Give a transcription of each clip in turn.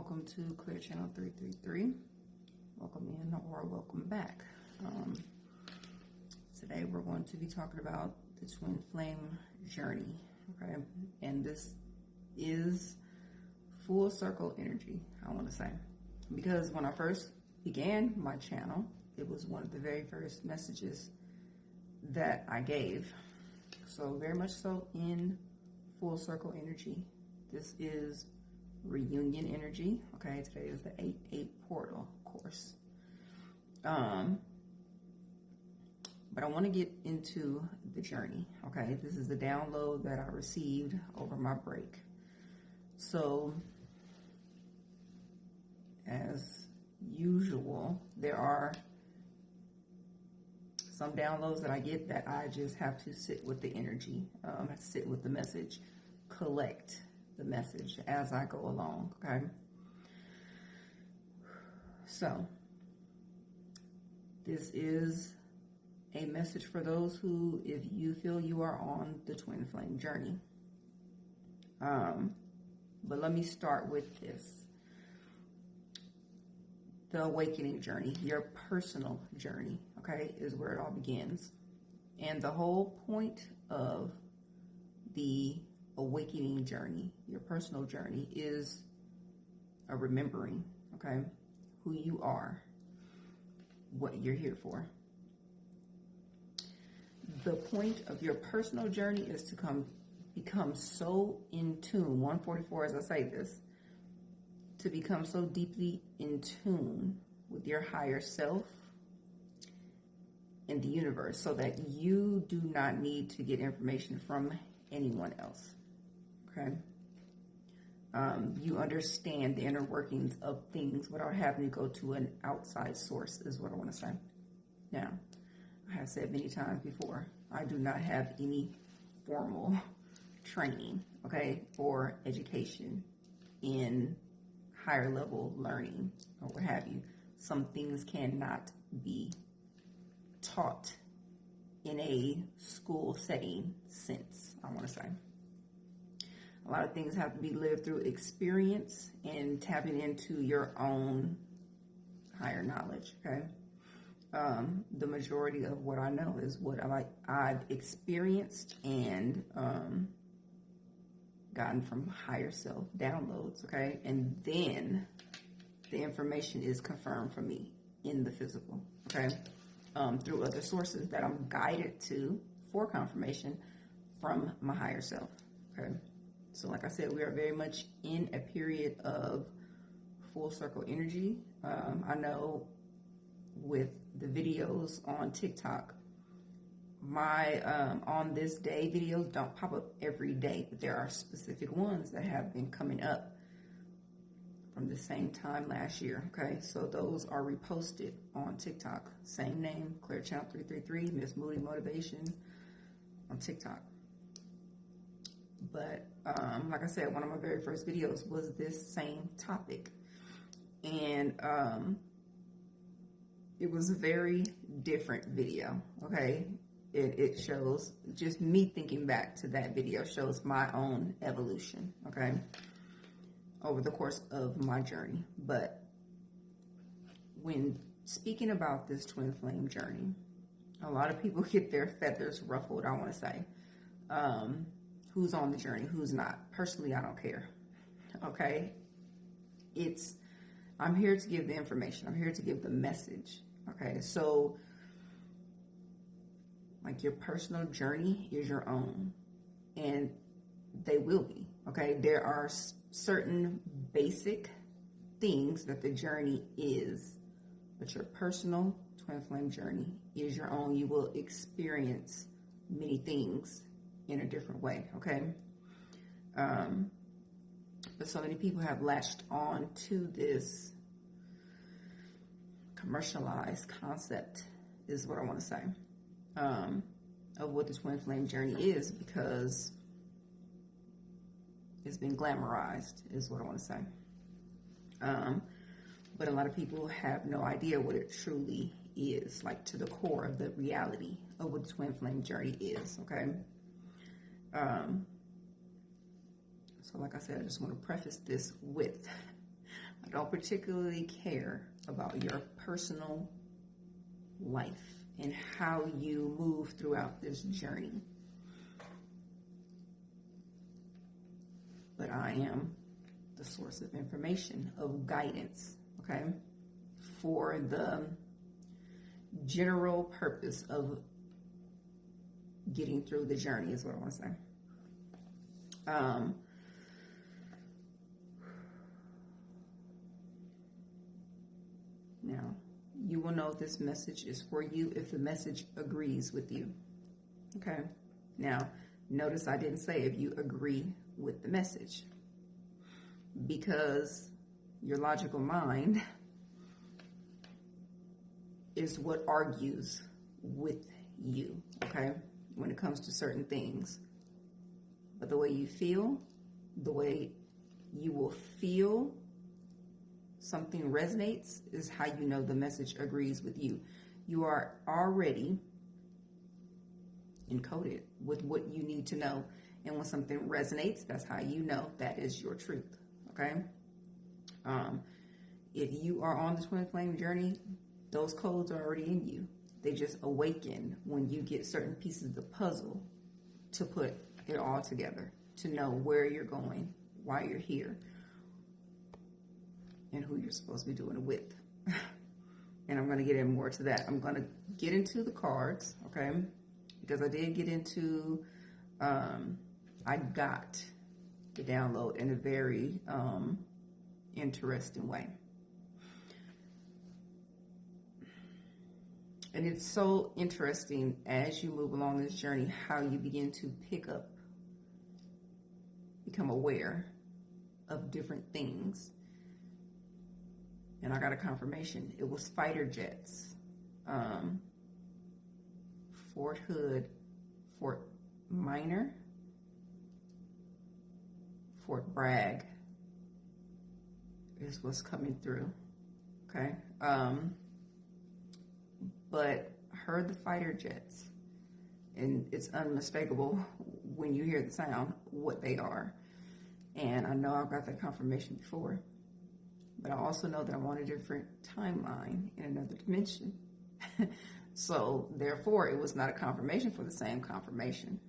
Welcome to Clear Channel 333. Welcome in or welcome back. Today we're going to be talking about the twin flame journey, okay? And this is full circle energy, I want to say. Because when I first began my channel, it was one of the very first messages that I gave. So very much so in full circle energy. This is reunion energy. Okay, today is the 8-8 portal, of course. But I want to get into the journey. Okay, this is the download that I received over my break. So, as usual, there are some downloads that I get that I just have to sit with the energy, sit with the message, collect the message as I go along, okay? So, this is a message for those who, if you feel you are on the twin flame journey. But let me start with this. The awakening journey, your personal journey, okay, is where it all begins. And the whole point of the awakening journey, your personal journey, is a remembering, okay, who you are, what you're here for. The point of your personal journey is to become so in tune, 144 as I say this, to become so deeply in tune with your higher self and the universe so that you do not need to get information from anyone else. Okay. You understand the inner workings of things without having to go to an outside source is what I want to say. Now, I have said many times before, I do not have any formal training, okay, or education in higher level learning or what have you. Some things cannot be taught in a school setting sense, I want to say. A lot of things have to be lived through experience and tapping into your own higher knowledge, okay? The majority of what I know is what I've experienced and gotten from higher self downloads, okay? And then the information is confirmed for me in the physical, okay? Through other sources that I'm guided to for confirmation from my higher self, okay? So like I said, we are very much in a period of full circle energy. I know with the videos on TikTok, my on this day videos don't pop up every day, but there are specific ones that have been coming up from the same time last year, okay? So those are reposted on TikTok. Same name, Clear Channel 333, Miss Moody Motivation on TikTok. But like I said, one of my very first videos was this same topic. And it was a very different video, okay? It shows, just me thinking back to that video shows my own evolution, okay? Over the course of my journey. But when speaking about this twin flame journey, a lot of people get their feathers ruffled, I want to say. Who's on the journey, who's not. Personally, I don't care, okay? I'm here to give the information. I'm here to give the message, okay? So, like, your personal journey is your own, and they will be, okay? There are certain basic things that the journey is, but your personal twin flame journey is your own. You will experience many things in a different way, okay? But so many people have latched on to this commercialized concept, is what I want to say, of what the twin flame journey is, because it's been glamorized, is what I want to say. But a lot of people have no idea what it truly is, like to the core of the reality of what the twin flame journey is, okay? So like I said, I just want to preface this with don't particularly care about your personal life and how you move throughout this journey. But I am the source of information, of guidance, okay, for the general purpose of getting through the journey is what I want to say. Now, you will know if this message is for you if the message agrees with you. Okay. Now, notice I didn't say if you agree with the message, because your logical mind is what argues with you, okay, when it comes to certain things. But the way you feel, the way you will feel something resonates is how you know the message agrees with you. You are already encoded with what you need to know. And when something resonates, that's how you know that is your truth, okay? If you are on the twin flame journey, those codes are already in you. They just awaken when you get certain pieces of the puzzle to put it all together, to know where you're going, why you're here, and who you're supposed to be doing it with. And I'm going to get in more to that. I'm going to get into the cards, okay? Because I did get into, I got the download in a very interesting way. And it's so interesting as you move along this journey, how you begin to pick up, become aware of different things. And I got a confirmation. It was fighter jets. Fort Hood, Fort Minor, Fort Bragg is what's coming through. Okay. But heard the fighter jets, and it's unmistakable when you hear the sound what they are. And I know I've got that confirmation before, but I also know that I'm on a different timeline in another dimension. So therefore, it was not a confirmation for the same confirmation.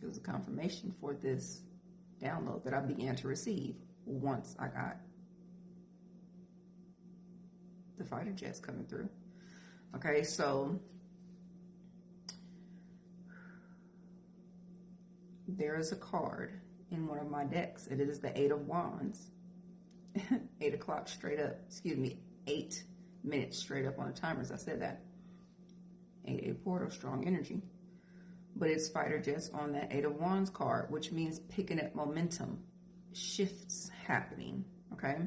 It was a confirmation for this download that I began to receive once I got the fighter jets coming through. Okay, so there is a card in one of my decks, and it is the 8 of Wands. 8 o'clock straight up, 8 minutes straight up on the timers. I said that. 8 portal, strong energy. But it's fighter jets on that 8 of Wands card, which means picking up momentum, shifts happening, okay?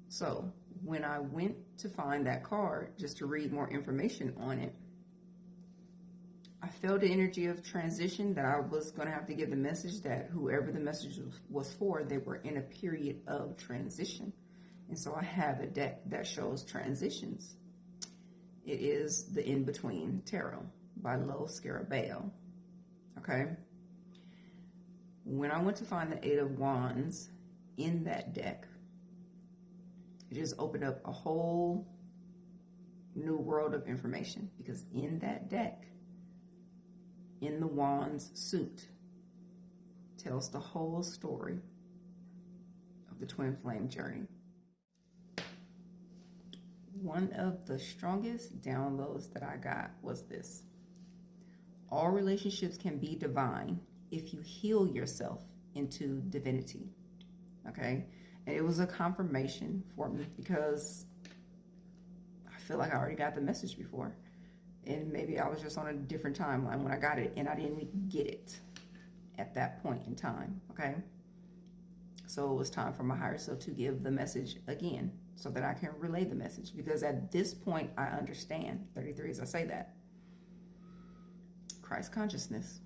So when I went to find that card, just to read more information on it, I felt the energy of transition, that I was going to have to give the message that whoever the message was for, they were in a period of transition. And so I have a deck that shows transitions. It is the In-Between Tarot by Lo Scarabeo. Okay? When I went to find the 8 of Wands in that deck, it just opened up a whole new world of information, because in that deck, in the Wands suit, tells the whole story of the twin flame journey. One of the strongest downloads that I got was this: all relationships can be divine if you heal yourself into divinity. Okay? And it was a confirmation for me, because I feel like I already got the message before. And maybe I was just on a different timeline when I got it, and I didn't even get it at that point in time. Okay? So it was time for my higher self to give the message again, so that I can relay the message. Because at this point, I understand. 33 as I say that. Christ consciousness.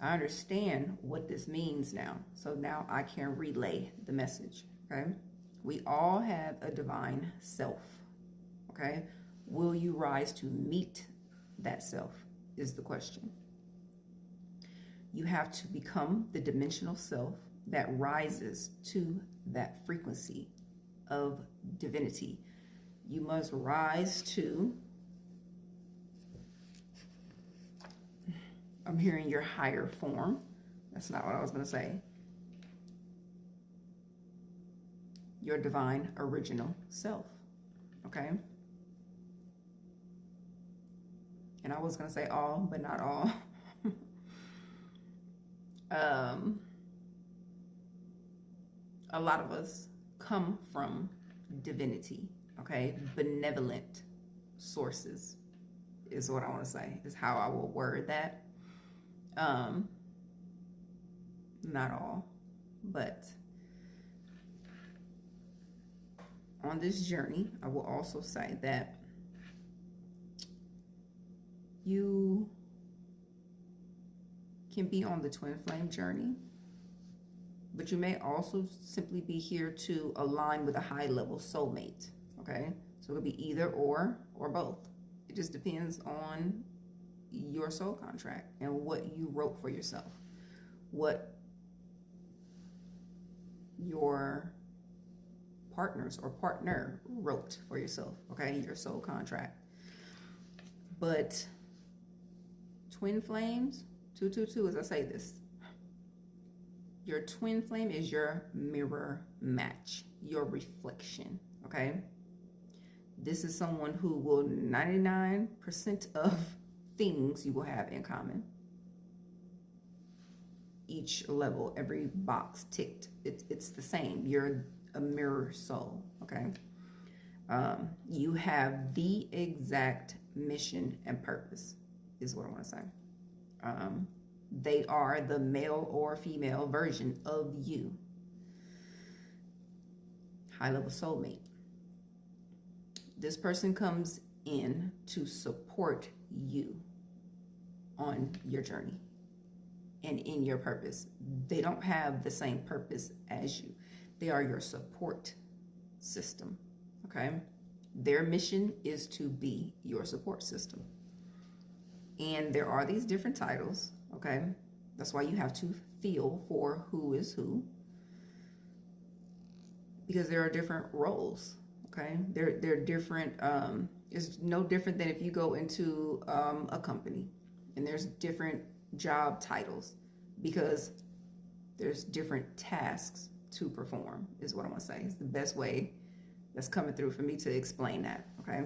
I understand what this means now. So now I can relay the message. Okay? We all have a divine self. Okay? Will you rise to meet that self is the question. You have to become the dimensional self that rises to that frequency of divinity. You must rise to, I'm hearing your higher form. That's not what I was going to say. Your divine original self. Okay? And I was going to say all, but not all. A lot of us come from divinity, okay? Benevolent sources is what I want to say, is how I will word that. Not all, but on this journey, I will also say that you can be on the twin flame journey, but you may also simply be here to align with a high level soulmate, okay? So it could be either or both. It just depends on your soul contract and what you wrote for yourself, what your partners or partner wrote for yourself, okay? Your soul contract. But twin flames, 222, as I say this, your twin flame is your mirror match, your reflection, okay? This is someone who will 99% of things you will have in common. Each level, every box ticked, it's the same. You're a mirror soul, okay? You have the exact mission and purpose, is what I want to say. They are the male or female version of you. High level soulmate. This person comes in to support you on your journey and in your purpose. They don't have the same purpose as you. They are your support system, okay? Their mission is to be your support system. And there are these different titles, okay? That's why you have to feel for who is who, because there are different roles, okay? They're different. It's no different than if you go into a company and there's different job titles, because there's different tasks to perform, is what I want to say. It's the best way that's coming through for me to explain that, okay?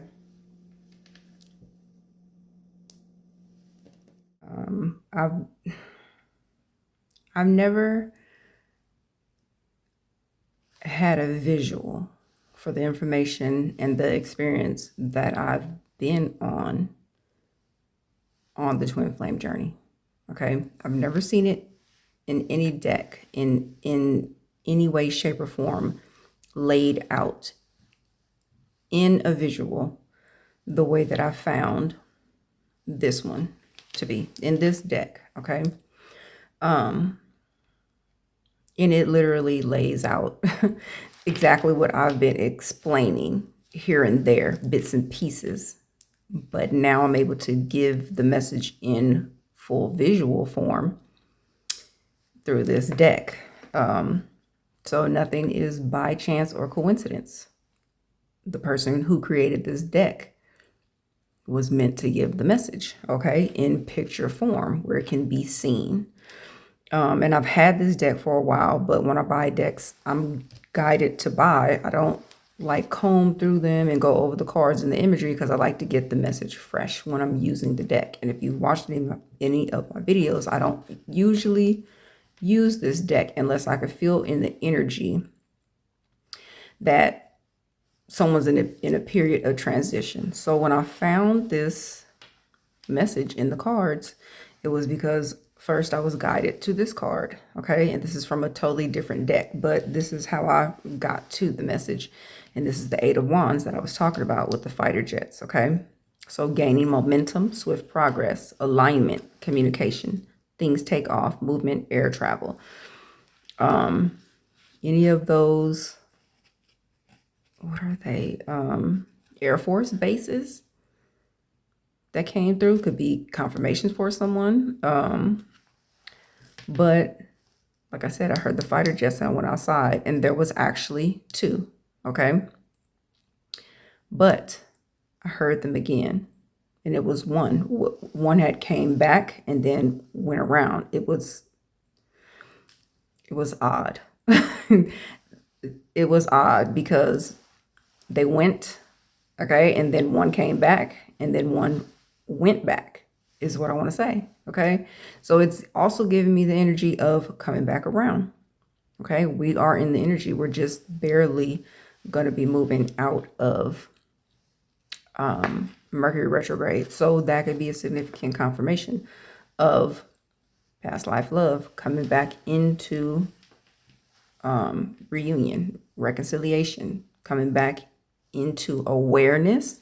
I've never had a visual for the information and the experience that I've been on the twin flame journey, okay? I've never seen it in any deck, in any way, shape, or form, laid out in a visual the way that I found this one to be in this deck, okay? And it literally lays out exactly what I've been explaining here and there, bits and pieces. But now I'm able to give the message in full visual form through this deck. So nothing is by chance or coincidence. The person who created this deck was meant to give the message, okay, in picture form where it can be seen. And I've had this deck for a while, but when I buy decks, I'm guided to buy. I don't like comb through them and go over the cards and the imagery, because I like to get the message fresh when I'm using the deck. And if you've watched any of my videos, I don't usually use this deck unless I can feel in the energy that someone's in a period of transition. So when I found this message in the cards, it was because first I was guided to this card, okay? And this is from a totally different deck, but this is how I got to the message. And this is the Eight of Wands that I was talking about with the fighter jets, okay? So gaining momentum, swift progress, alignment, communication, things take off, movement, air travel. Any of those, what are they? Air Force bases that came through could be confirmations for someone. But like I said, I heard the fighter jets and I went outside, and there was actually two, okay? But I heard them again, and it was one. One had came back and then went around. It was odd. It was odd because they went, okay, and then one came back, and then one went back, is what I want to say, okay? So it's also giving me the energy of coming back around, okay? We are in the energy. We're just barely going to be moving out of Mercury retrograde. So that could be a significant confirmation of past life love coming back into reunion, reconciliation, coming back into awareness.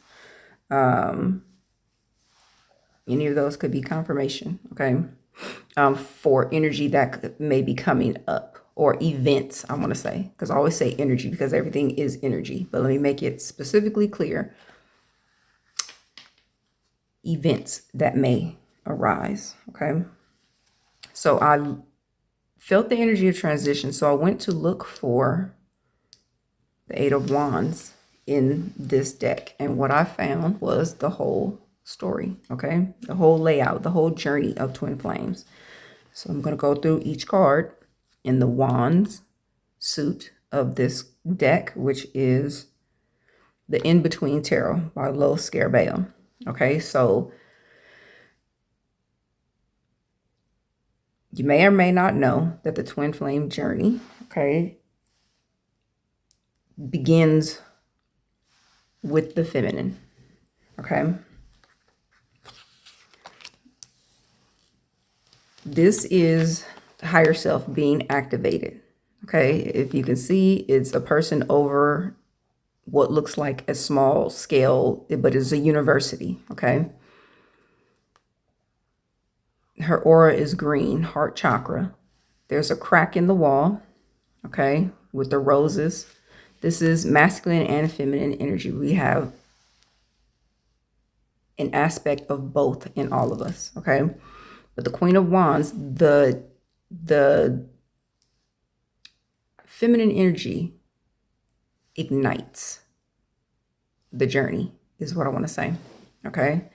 Any of those could be confirmation, okay? For energy that may be coming up, or events, I want to say, because I always say energy because everything is energy, but let me make it specifically clear. Events that may arise, okay? So I felt the energy of transition, so I went to look for the Eight of Wands in this deck, and what I found was the whole story, okay? The whole layout, the whole journey of twin flames. So I'm going to go through each card in the Wands suit of this deck, which is the In-Between Tarot by Lo Scarabeo. Okay, so you may or may not know that the twin flame journey, okay, begins with the feminine, okay? This is higher self being activated, okay? If you can see, it's a person over what looks like a small scale, but it's a university, okay? Her aura is green, heart chakra. There's a crack in the wall, okay, with the roses. This is masculine and feminine energy. We have an aspect of both in all of us, okay? But the Queen of Wands, the feminine energy ignites the journey, is what I want to say, okay?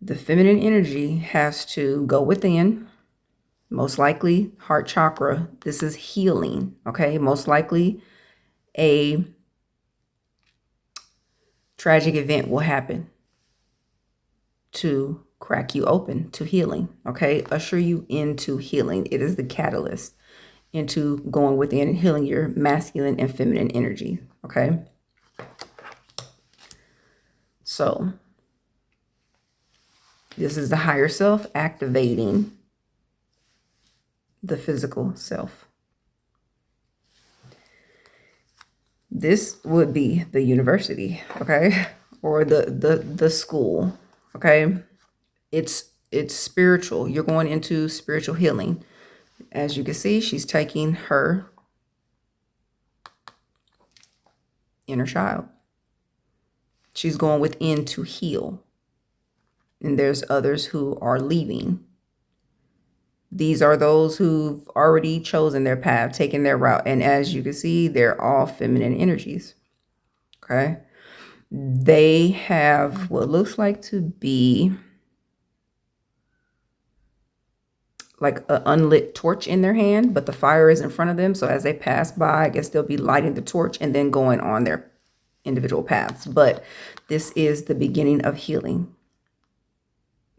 The feminine energy has to go within, most likely heart chakra. This is healing, okay? Most likely a tragic event will happen to crack you open to healing, okay? Usher you into healing. It is the catalyst into going within and healing your masculine and feminine energy, okay? So this is the higher self activating the physical self. This would be the university, okay? Or the school, okay? It's spiritual. You're going into spiritual healing. As you can see, she's taking her inner child. She's going within to heal. And there's others who are leaving. These are those who've already chosen their path, taken their route. And as you can see, they're all feminine energies. Okay. They have what looks like to be like an unlit torch in their hand, but the fire is in front of them. So as they pass by, I guess they'll be lighting the torch and then going on their individual paths. But this is the beginning of healing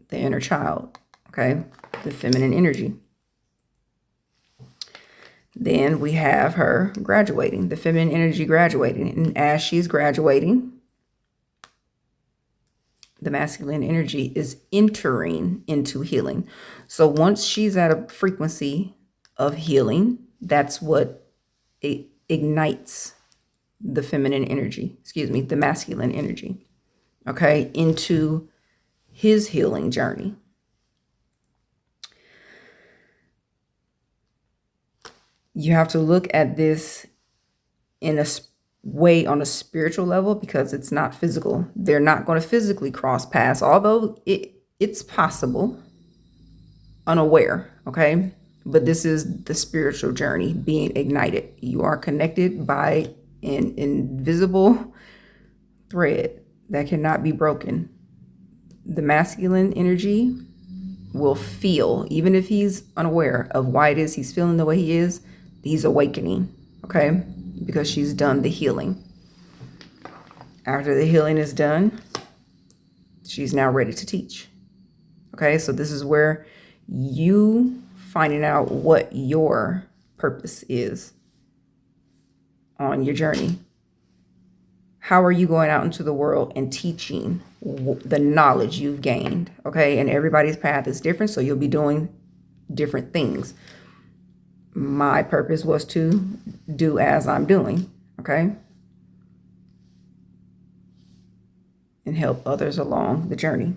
the inner child, okay? The feminine energy. Then we have her graduating, the feminine energy graduating. And as she's graduating, the masculine energy is entering into healing. So once she's at a frequency of healing, that's what ignites the feminine energy, the masculine energy, okay, into his healing journey. You have to look at this in a way on a spiritual level because it's not physical. They're not going to physically cross paths, although it's possible, unaware, okay? But this is the spiritual journey being ignited. You are connected by an invisible thread that cannot be broken. The masculine energy will feel, even if he's unaware of why it is he's feeling the way he is, he's awakening, okay? Because she's done the healing. After the healing is done, she's now ready to teach. Okay, so this is where you finding out what your purpose is on your journey. How are you going out into the world and teaching the knowledge you've gained? Okay, and everybody's path is different, so you'll be doing different things. My purpose was to do as I'm doing, okay? And help others along the journey.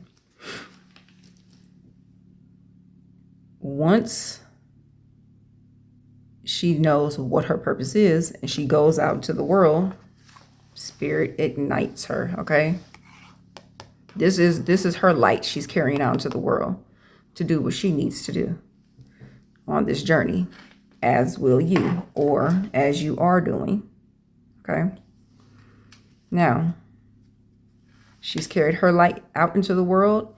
Once she knows what her purpose is and she goes out into the world, Spirit ignites her, okay? This is her light she's carrying out into the world to do what she needs to do on this journey, as will you, or as you are doing, okay? Now, she's carried her light out into the world.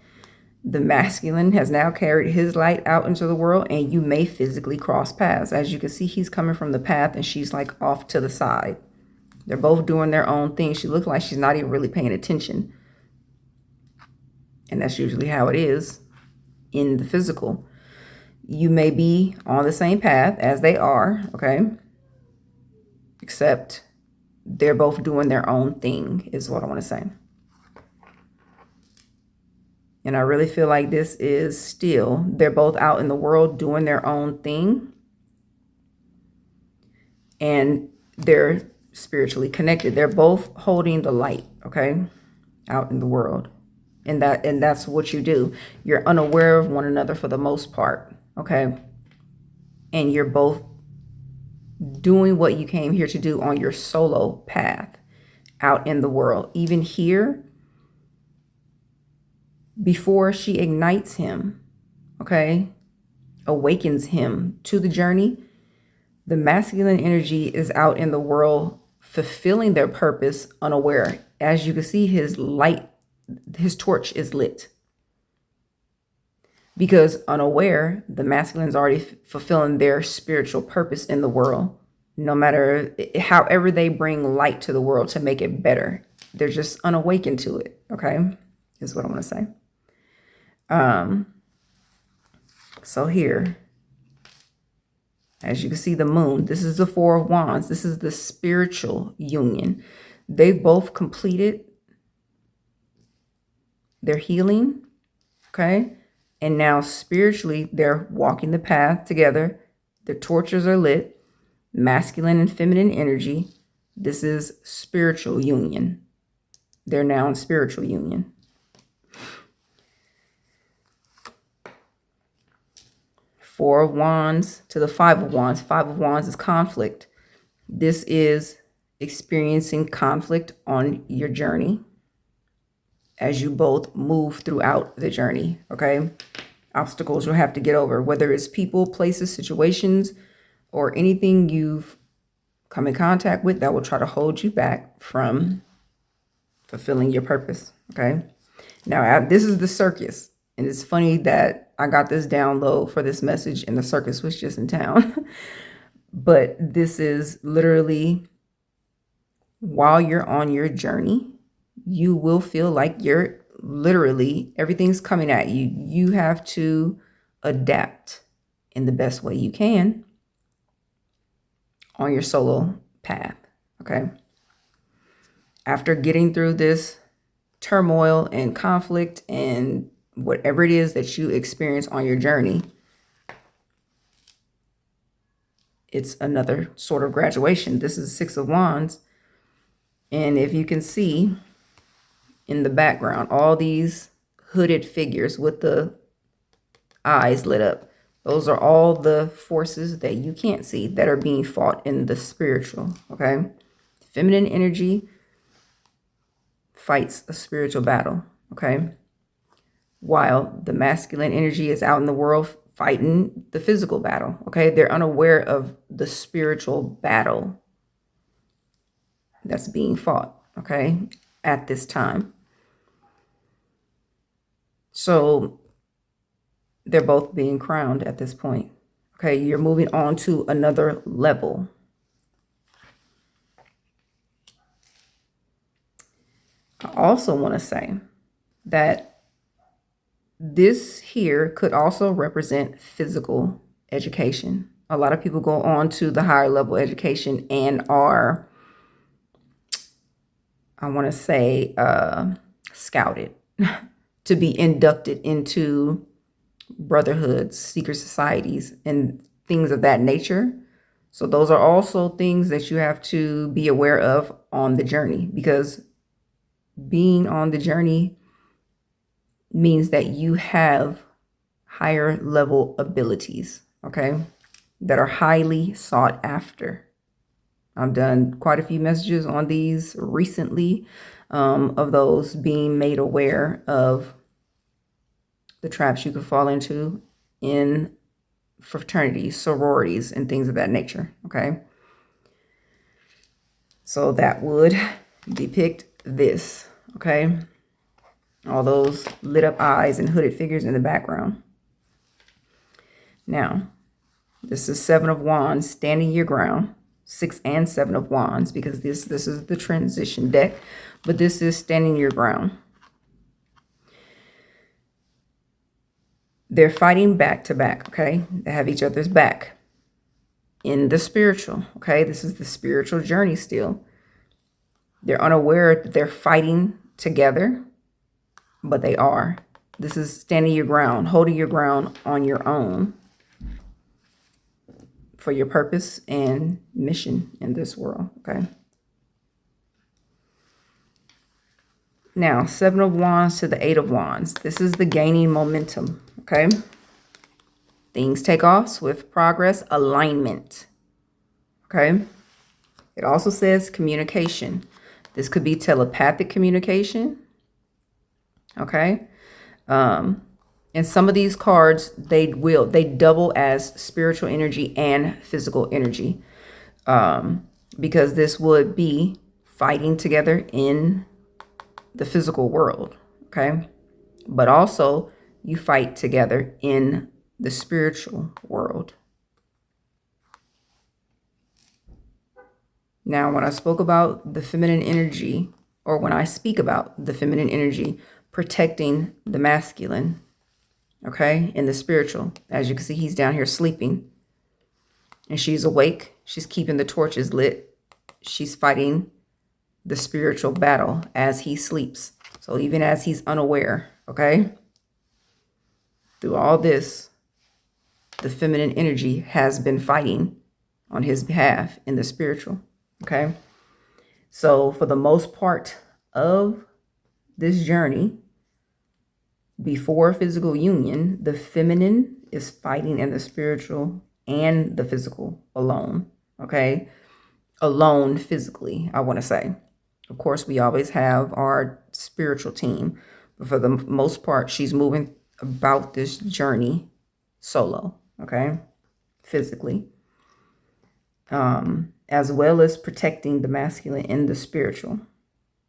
The masculine has now carried his light out into the world, and you may physically cross paths. As you can see, he's coming from the path and she's like off to the side. They're both doing their own thing. She looks like she's not even really paying attention. And that's usually how it is in the physical. You may be on the same path as they are, okay? Except they're both doing their own thing, is what I want to say. And I really feel like this is still, they're both out in the world doing their own thing. And they're spiritually connected. They're both holding the light, okay, out in the world. And that's what you do. You're unaware of one another for the most part, okay? And you're both doing what you came here to do on your solo path out in the world. Even here, before she ignites him, okay, awakens him to the journey, the masculine energy is out in the world fulfilling their purpose unaware. As you can see, his light, his torch is lit. Because unaware, the masculine's already fulfilling their spiritual purpose in the world. No matter, however they bring light to the world to make it better. They're just unawakened to it, okay, is what I want to say. So here, as you can see, the moon, this is the Four of Wands. This is the spiritual union. They've both completed their healing, okay? And now spiritually, they're walking the path together. Their torches are lit, masculine and feminine energy. This is spiritual union. They're now in spiritual union. Four of Wands to the Five of Wands. Five of Wands is conflict. This is experiencing conflict on your journey as you both move throughout the journey, okay? Obstacles you'll have to get over, whether it's people, places, situations, or anything you've come in contact with that will try to hold you back from fulfilling your purpose, okay? Now, this is the circus. And it's funny that I got this download for this message and the circus was just in town. But this is literally, while you're on your journey, you will feel like you're literally, everything's coming at you. You have to adapt in the best way you can on your solo path, okay? After getting through this turmoil and conflict and whatever it is that you experience on your journey, it's another sort of graduation. This is Six of Wands. And if you can see in the background, all these hooded figures with the eyes lit up, those are all the forces that you can't see that are being fought in the spiritual, okay? Feminine energy fights a spiritual battle, okay? While the masculine energy is out in the world fighting the physical battle. Okay, they're unaware of the spiritual battle that's being fought, okay, at this time. So they're both being crowned at this point. Okay, you're moving on to another level. I also want to say that this here could also represent physical education. A lot of people go on to the higher level education and are, I want to say, scouted to be inducted into brotherhoods, secret societies, and things of that nature. So those are also things that you have to be aware of on the journey, because being on the journey means that you have higher level abilities, okay, that are highly sought after. I've done quite a few messages on these recently, of those being made aware of the traps you could fall into in fraternities, sororities, and things of that nature, okay? So that would depict this, okay? All those lit up eyes and hooded figures in the background. Now, this is 7 of Wands, standing your ground. 6 and 7 of Wands, because this is the transition deck, but this is standing your ground. They're fighting back to back, okay? They have each other's back in the spiritual, okay? This is the spiritual journey still. They're unaware that they're fighting together, but they are. This is standing your ground, holding your ground on your own for your purpose and mission in this world, okay? Now, 7 of Wands to the 8 of Wands. This is the gaining momentum, okay? Things take off, swift progress, alignment, okay? It also says communication. This could be telepathic communication, okay? And some of these cards, they double as spiritual energy and physical energy, because this would be fighting together in the physical world, okay? But also you fight together in the spiritual world. Now, when I spoke about the feminine energy, or when I speak about the feminine energy protecting the masculine, okay, in the spiritual, as you can see, he's down here sleeping and she's awake. She's keeping the torches lit. She's fighting the spiritual battle as he sleeps. So even as he's unaware, okay, through all this, the feminine energy has been fighting on his behalf in the spiritual, okay? So for the most part of this journey, before physical union, the feminine is fighting in the spiritual and the physical alone, okay? Alone physically, I want to say. Of course, we always have our spiritual team, but for the most part, she's moving about this journey solo, okay? Physically, as well as protecting the masculine and the spiritual.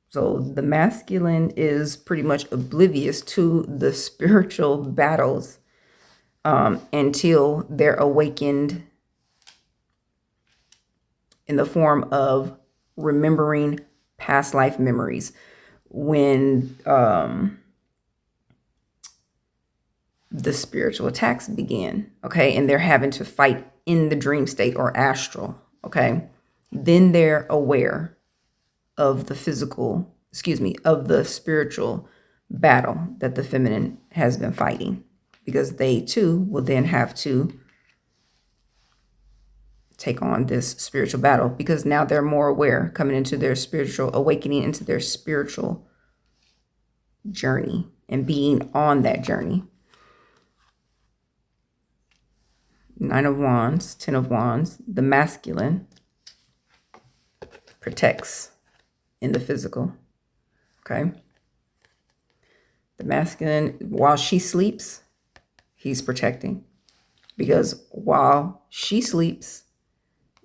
So the masculine is pretty much oblivious to the spiritual battles until they're awakened in the form of remembering past life memories. When the spiritual attacks begin, okay, and they're having to fight in the dream state or astral, okay, then they're aware of the physical, of the spiritual battle that the feminine has been fighting, because they too will then have to take on this spiritual battle, because now they're more aware, coming into their spiritual awakening, into their spiritual journey and being on that journey. 9 of Wands, 10 of Wands, the masculine protects in the physical, okay? The masculine, while she sleeps, he's protecting. Because while she sleeps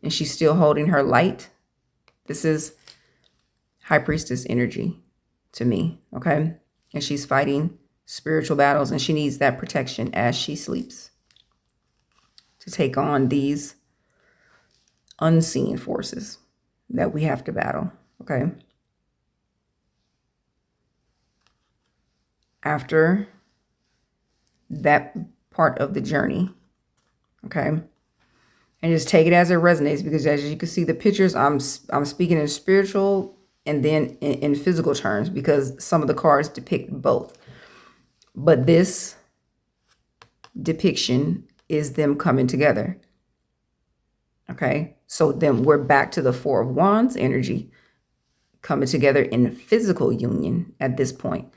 and she's still holding her light, this is High Priestess energy to me, okay? And she's fighting spiritual battles, and she needs that protection as she sleeps to take on these unseen forces that we have to battle, okay? After that part of the journey, okay? And just take it as it resonates, because as you can see the pictures, I'm speaking in spiritual and then in physical terms, because some of the cards depict both. But this depiction is them coming together. Okay, so then we're back to the Four of Wands energy coming together in physical union at this point.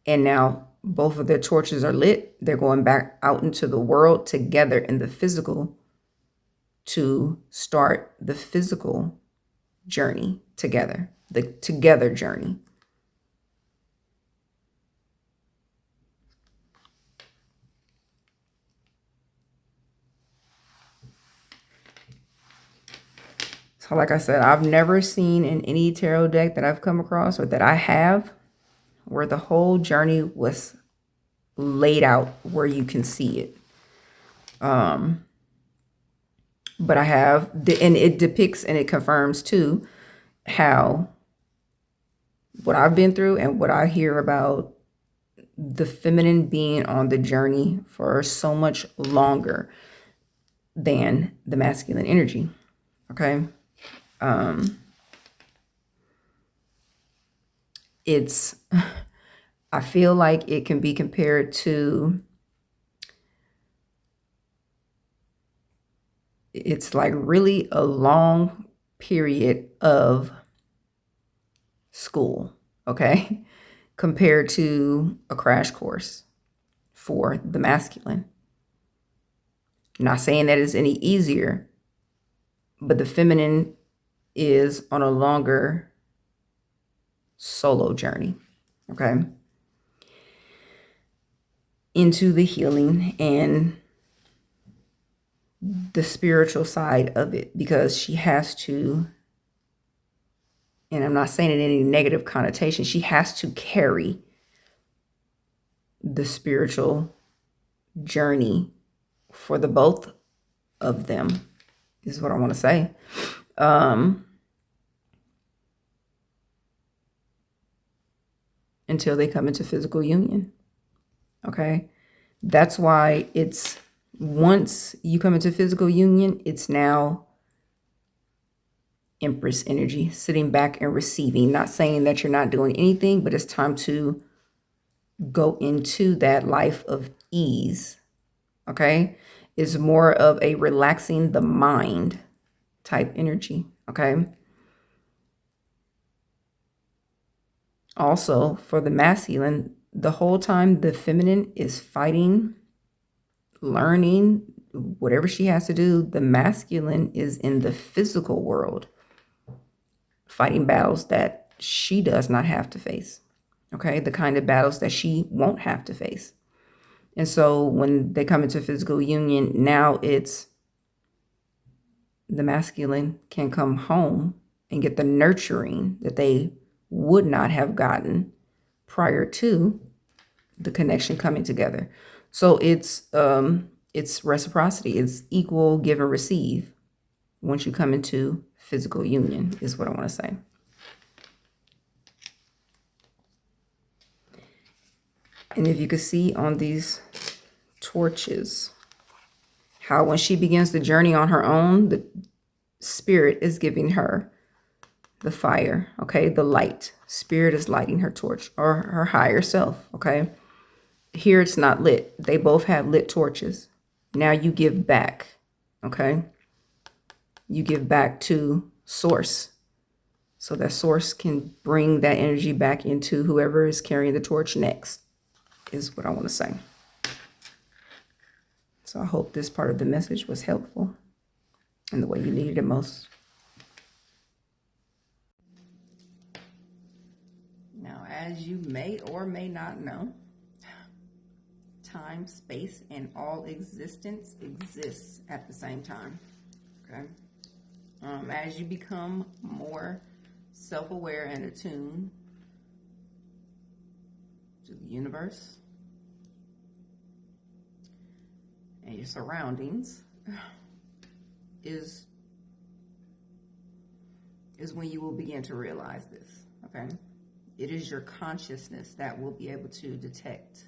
And now both of their torches are lit. They're going back out into the world together in the physical to start the physical journey together, the together journey. So like I said, I've never seen in any tarot deck that I've come across or that I have where the whole journey was laid out where you can see it. But I have, and it depicts and it confirms too how what I've been through and what I hear about the feminine being on the journey for so much longer than the masculine energy. Okay. It's, I feel like it can be compared to, it's like really a long period of school, okay, compared to a crash course for the masculine. Not saying that it's any easier, but the feminine is on a longer solo journey, okay, into the healing and the spiritual side of it, because she has to, and I'm not saying it in any negative connotation, she has to carry the spiritual journey for the both of them, is what I want to say. Until they come into physical union. Okay. That's why it's, once you come into physical union, it's now Empress energy, sitting back and receiving. Not saying that you're not doing anything, but it's time to go into that life of ease. Okay. It's more of a relaxing the mind type energy. Okay. Also, for the masculine, the whole time the feminine is fighting, learning, whatever she has to do, the masculine is in the physical world, fighting battles that she does not have to face. Okay, the kind of battles that she won't have to face. And so when they come into physical union, now it's the masculine can come home and get the nurturing that they would not have gotten prior to the connection coming together. So it's reciprocity. It's equal give and receive once you come into physical union, is what I want to say. And if you could see on these torches, how when she begins the journey on her own, the spirit is giving her the fire, okay, the light. Spirit is lighting her torch, or her higher self, okay. Here it's not lit. They both have lit torches. Now you give back, okay. You give back to source, so that source can bring that energy back into whoever is carrying the torch next, is what I want to say. So I hope this part of the message was helpful in the way you needed it most. Now, as you may or may not know, time, space, and all existence exists at the same time. Okay. As you become more self-aware and attuned to the universe and your surroundings, is when you will begin to realize this. Okay. It is your consciousness that will be able to detect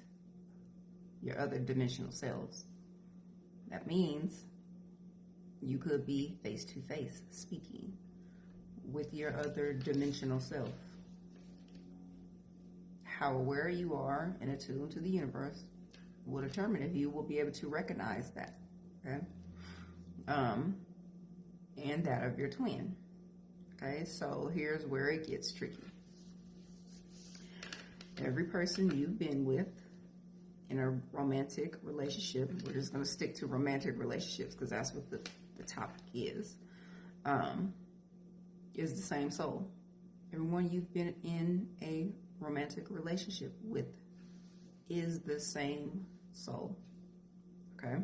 your other dimensional selves. That means you could be face to face speaking with your other dimensional self. How aware you are and attuned to the universe will determine if you will be able to recognize that. Okay. And that of your twin. Okay, so here's where it gets tricky. Every person you've been with in a romantic relationship, we're just going to stick to romantic relationships because that's what the topic is the same soul. Everyone you've been in a romantic relationship with is the same soul. Okay?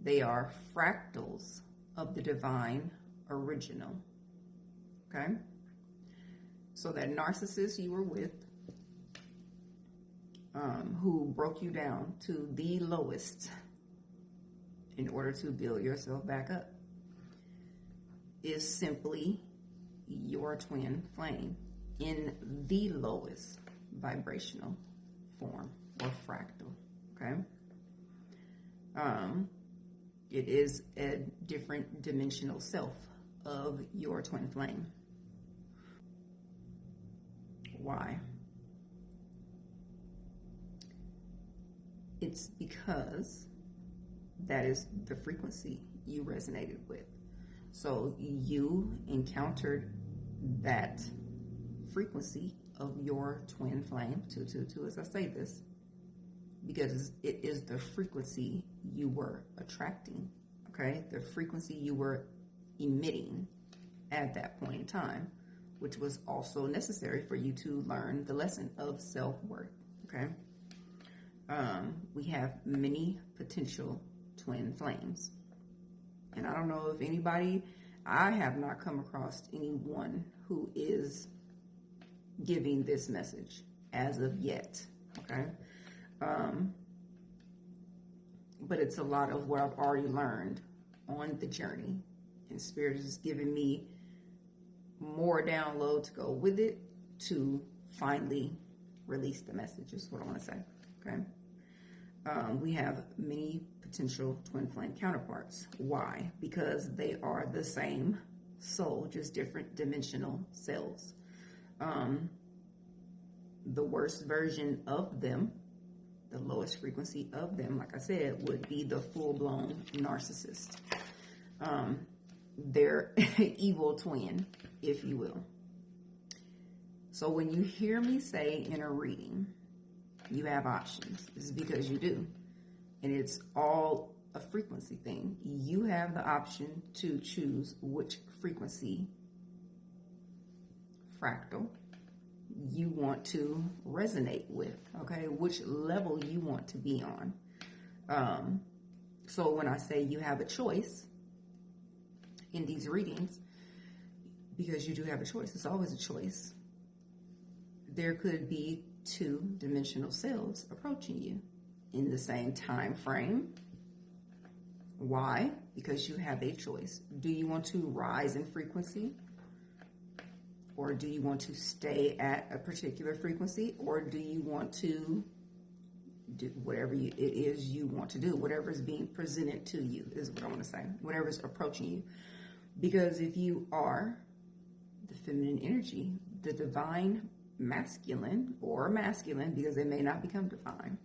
They are fractals of the divine original. Okay? So that narcissist you were with, who broke you down to the lowest in order to build yourself back up, is simply your twin flame in the lowest vibrational form or fractal. Okay? It is a different dimensional self of your twin flame. Why? It's because that is the frequency you resonated with. So you encountered that frequency of your twin flame, 222 as I say this, because it is the frequency you were attracting, okay? The frequency you were emitting at that point in time, which was also necessary for you to learn the lesson of self-worth, okay? We have many potential twin flames. And I don't know if anybody, I have not come across anyone who is giving this message as of yet, okay? But it's a lot of what I've already learned on the journey. And Spirit is giving me more download to go with it to finally release the message, is what I want to say, okay? We have many potential twin flame counterparts. Why? Because they are the same soul, just different dimensional selves. The worst version of them, the lowest frequency of them, like I said, would be the full-blown narcissist. Their evil twin, if you will. So when you hear me say in a reading, you have options, it's because you do. And it's all a frequency thing. You have the option to choose which frequency, fractal, you want to resonate with, okay? Which level you want to be on. So when I say you have a choice in these readings, because you do have a choice, it's always a choice. There could be two dimensional selves approaching you in the same time frame. Why? Because you have a choice. Do you want to rise in frequency? Or do you want to stay at a particular frequency? Or do you want to do whatever it is you want to do? Whatever is being presented to you is what I want to say. Whatever is approaching you. Because if you are the feminine energy, the divine masculine, because they may not become divine,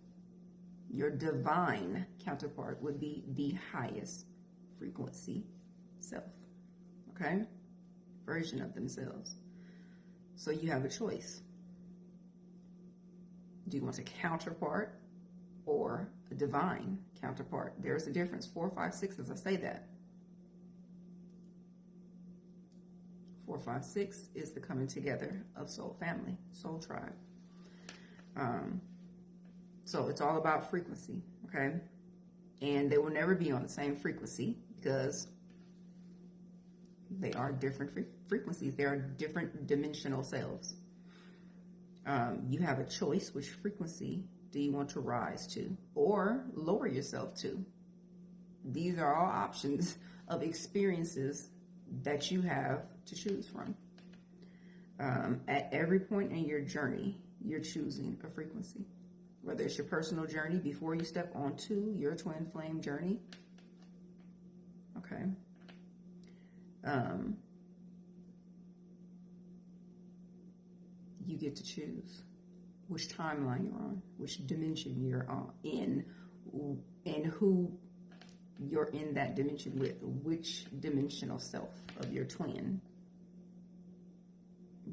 your divine counterpart would be the highest frequency self, okay? Version of themselves. So you have a choice. Do you want a counterpart or a divine counterpart? There's a difference. 4, 5, 6, as I say that. 4, 5, 6 is the coming together of soul family, soul tribe. So it's all about frequency, okay? And they will never be on the same frequency because they are different frequencies. They are different dimensional selves. You have a choice which frequency do you want to rise to or lower yourself to. These are all options of experiences that you have to choose from. At every point in your journey, you're choosing a frequency. Whether it's your personal journey before you step onto your twin flame journey. Okay. You get to choose which timeline you're on, which dimension you're on in, and who you're in that dimension with, which dimensional self of your twin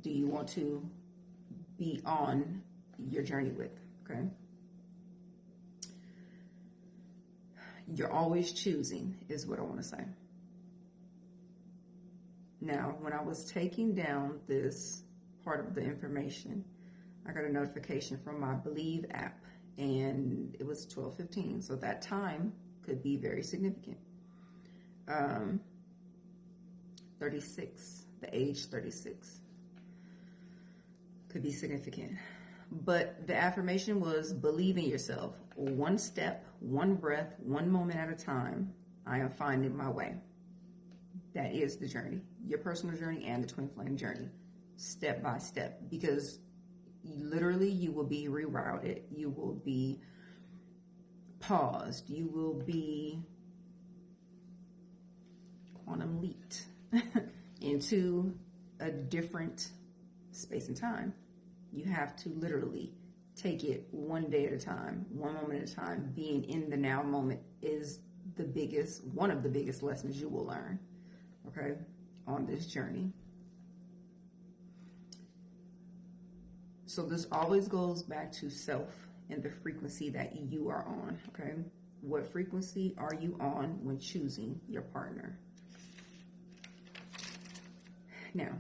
do you want to be on your journey with, okay? You're always choosing is what I want to say. Now, when I was taking down this part of the information, I got a notification from my Believe app, and it was 12:15, so that time could be very significant. 36, the age 36 could be significant. But the affirmation was believe in yourself. One step, one breath, one moment at a time, I am finding my way. That is the journey, your personal journey and the twin flame journey, step by step, because literally you will be rerouted, you will be paused, you will be quantum leaped into a different space and time. You have to literally take it one day at a time, one moment at a time. Being in the now moment is one of the biggest lessons you will learn, okay, on this journey. So this always goes back to self and the frequency that you are on, okay? What frequency are you on when choosing your partner? Now,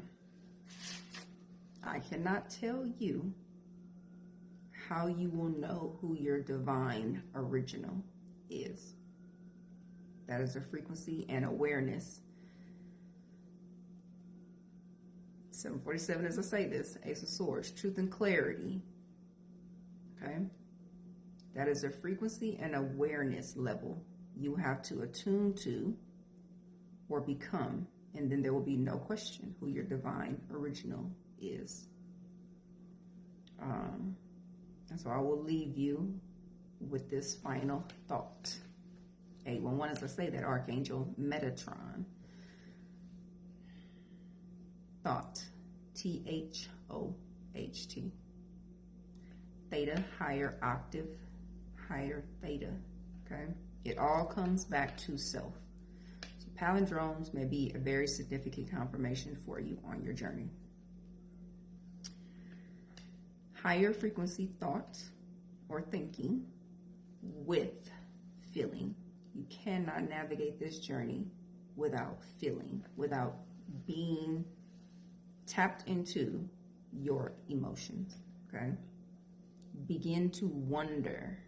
I cannot tell you how you will know who your divine original is. That is a frequency and awareness. 747, as I say this, Ace of Swords, truth and clarity. Okay? That is a frequency and awareness level you have to attune to or become, and then there will be no question who your divine original is. And so I will leave you with this final thought. 811, as I say, that Archangel Metatron. Thought, THOHT. Theta, higher octave, higher theta, okay? It all comes back to self. So palindromes may be a very significant confirmation for you on your journey. Higher frequency thought or thinking with feeling. You cannot navigate this journey without feeling, without being tapped into your emotions, okay? Begin to wonder.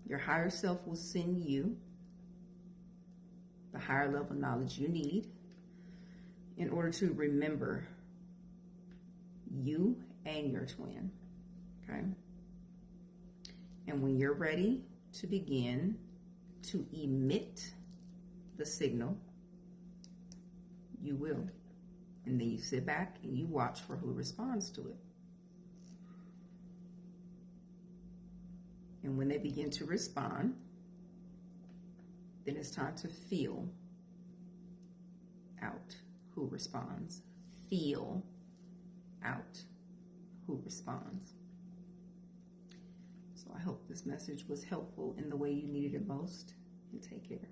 Your higher self will send you the higher level knowledge you need in order to remember you and your twin, okay? And when you're ready to begin to emit the signal, you will. And then you sit back and you watch for who responds to it. And when they begin to respond, then it's time to feel out who responds. Feel out who responds. So I hope this message was helpful in the way you needed it most, and take care.